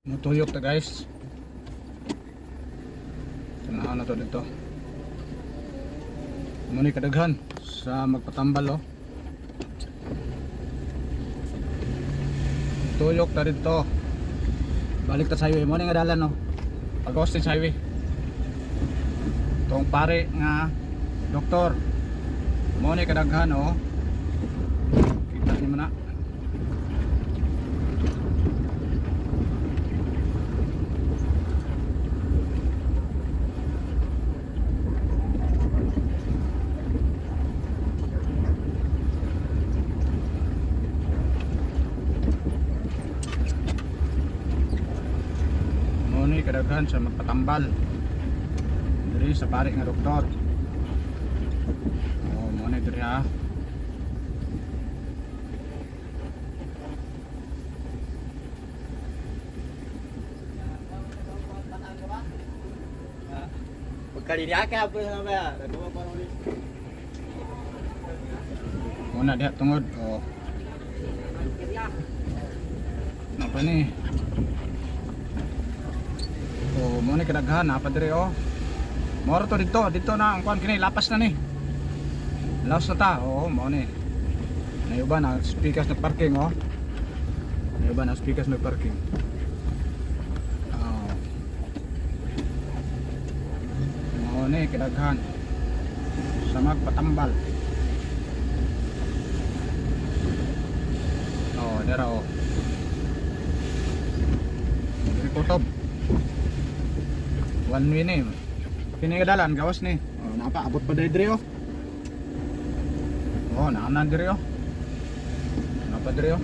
Mutuyok ta guys. Tanahan na to dito. Muni kadaghan sa magpatambal oh. Tuyok ta dito. Balik ta sa highway. Muni nga dalan oh. Pag-hosting sa highway. Tong pare nga doktor. Muni kadaghan oh. Kita niyo na. Muni kadaghan sa magpatambal diri sa pare nga doktor. Oh, muni diri ha. Pagkaliniake apa sama ya? Muna diha tungod. Oh. Napa ni? Oh, muna kadaghan apa diri oh. Moro to dito na ang kuan kini lapas na ni. Laos na ta. Oh, mo ni. Nayuban ang speakers na parking oh. Nayuban ang speakers na parking. Oh. Mo ni kadaghan sa magpatambal. Oh, dira oh. Diri kutob. One way ni. Kini nga dalan gawas ni. Oh, nakaabot pa diri oh. Oh, naanan diri oh. Napa diri oh.